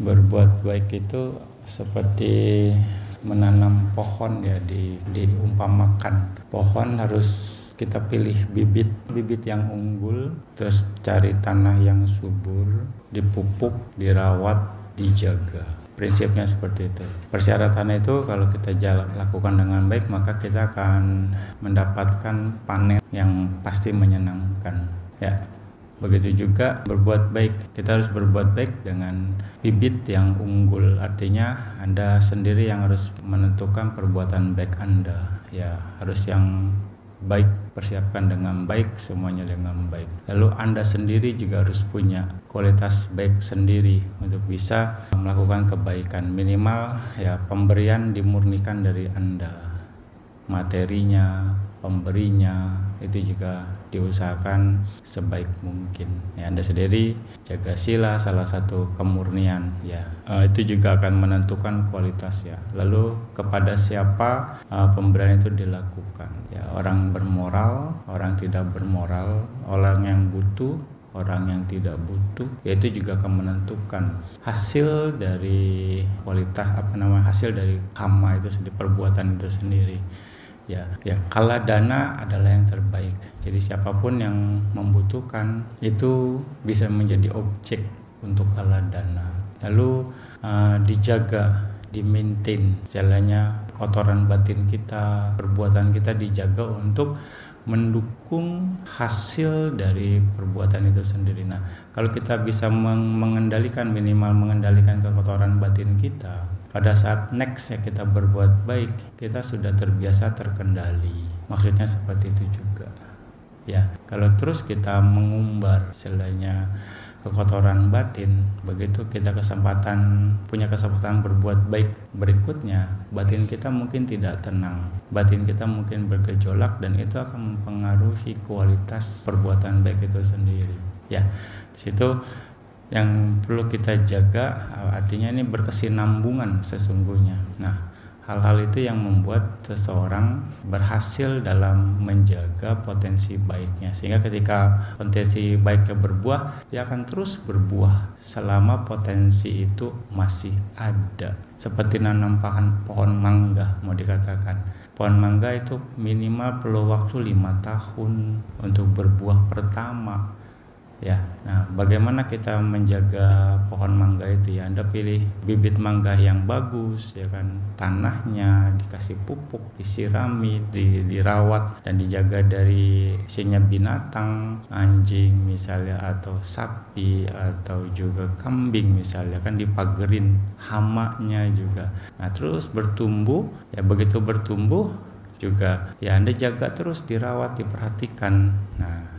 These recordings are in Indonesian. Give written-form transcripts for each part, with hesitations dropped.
Berbuat baik itu seperti menanam pohon ya, diumpamakan pohon harus kita pilih bibit yang unggul, terus cari tanah yang subur, dipupuk, dirawat, dijaga. Prinsipnya seperti itu. Persyaratannya itu kalau kita lakukan dengan baik, maka kita akan mendapatkan panen yang pasti menyenangkan ya. Begitu juga berbuat baik, kita harus berbuat baik dengan bibit yang unggul, artinya Anda sendiri yang harus menentukan perbuatan baik Anda ya, harus yang baik, persiapkan dengan baik, semuanya dengan baik. Lalu Anda sendiri juga harus punya kualitas baik sendiri untuk bisa melakukan kebaikan. Minimal ya pemberian dimurnikan dari Anda, materinya, pemberinya itu juga diusahakan sebaik mungkin ya. Anda sendiri jaga sila, salah satu kemurnian ya, itu juga akan menentukan kualitas ya. Lalu kepada siapa pemberian itu dilakukan ya, orang bermoral, orang tidak bermoral, orang yang butuh, orang yang tidak butuh, yaitu juga akan menentukan hasil dari kualitas hasil dari karma itu sendiri, perbuatan itu sendiri ya. Kala dana adalah yang terbaik, jadi siapapun yang membutuhkan itu bisa menjadi objek untuk kala dana. Lalu dijaga, di-maintain jalannya kotoran batin kita, perbuatan kita dijaga untuk mendukung hasil dari perbuatan itu sendiri. Nah, kalau kita bisa mengendalikan, minimal mengendalikan kekotoran batin kita, pada saat next ya kita berbuat baik, kita sudah terbiasa terkendali. Maksudnya seperti itu juga ya. Kalau terus kita mengumbar istilahnya kekotoran batin, begitu kita punya kesempatan berbuat baik berikutnya, batin kita mungkin tidak tenang, batin kita mungkin bergejolak, dan itu akan mempengaruhi kualitas perbuatan baik itu sendiri ya. Di situ yang perlu kita jaga, artinya ini berkesinambungan sesungguhnya. Nah, hal-hal itu yang membuat seseorang berhasil dalam menjaga potensi baiknya, sehingga ketika potensi baiknya berbuah, dia akan terus berbuah selama potensi itu masih ada. Seperti nanam pohon mangga, mau dikatakan pohon mangga itu minimal perlu waktu 5 tahun untuk berbuah pertama ya. Nah, bagaimana kita menjaga pohon mangga itu ya? Anda pilih bibit mangga yang bagus ya kan, tanahnya dikasih pupuk, disirami, dirawat dan dijaga dari isinya binatang, anjing misalnya, atau sapi, atau juga kambing misalnya kan, dipagerin, hamanya juga. Nah, terus bertumbuh ya, begitu bertumbuh juga ya Anda jaga terus, dirawat, diperhatikan. Nah,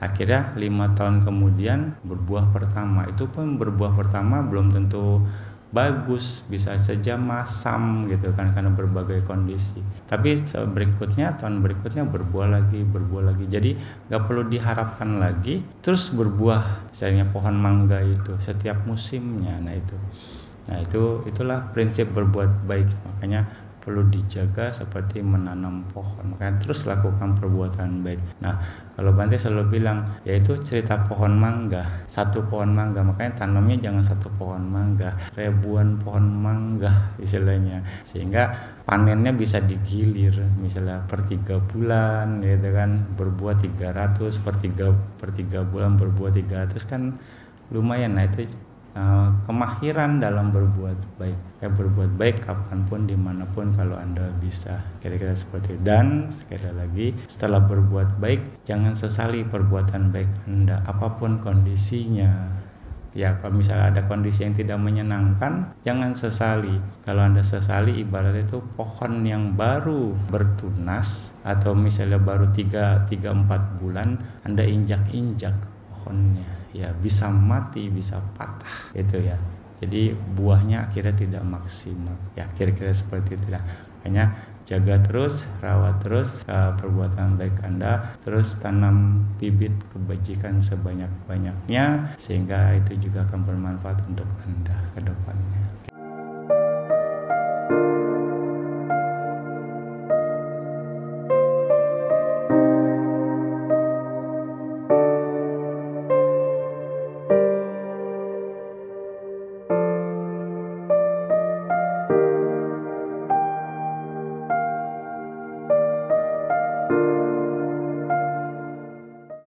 akhirnya 5 tahun kemudian berbuah pertama. Itu pun berbuah pertama belum tentu bagus, bisa saja masam gitu kan, karena berbagai kondisi. Tapi tahun berikutnya berbuah lagi. Jadi gak perlu diharapkan lagi terus berbuah misalnya pohon mangga itu setiap musimnya. Nah itulah prinsip berbuat baik. Makanya perlu dijaga seperti menanam pohon, makanya terus lakukan perbuatan baik. Nah, kalau Bante selalu bilang, yaitu cerita pohon mangga, satu pohon mangga, makanya tanamnya jangan satu pohon mangga, ribuan pohon mangga istilahnya, sehingga panennya bisa digilir, misalnya per 3 bulan gitu kan, berbuah 300, per 3 bulan berbuah 300 kan lumayan. Nah, itu kemahiran dalam berbuat baik. Berbuat baik kapanpun, dimanapun kalau Anda bisa, kira-kira seperti itu. Dan sekali lagi, setelah berbuat baik, jangan sesali perbuatan baik Anda apapun kondisinya ya. Kalau misalnya ada kondisi yang tidak menyenangkan, jangan sesali. Kalau Anda sesali, ibarat itu pohon yang baru bertunas, atau misalnya baru 3-4 bulan Anda injak-injak pohonnya ya, bisa mati, bisa patah gitu ya. Jadi buahnya akhirnya tidak maksimal ya, kira-kira seperti itu. Makanya jaga terus, rawat terus perbuatan baik Anda, terus tanam bibit kebajikan sebanyak-banyaknya, sehingga itu juga akan bermanfaat untuk Anda ke depannya.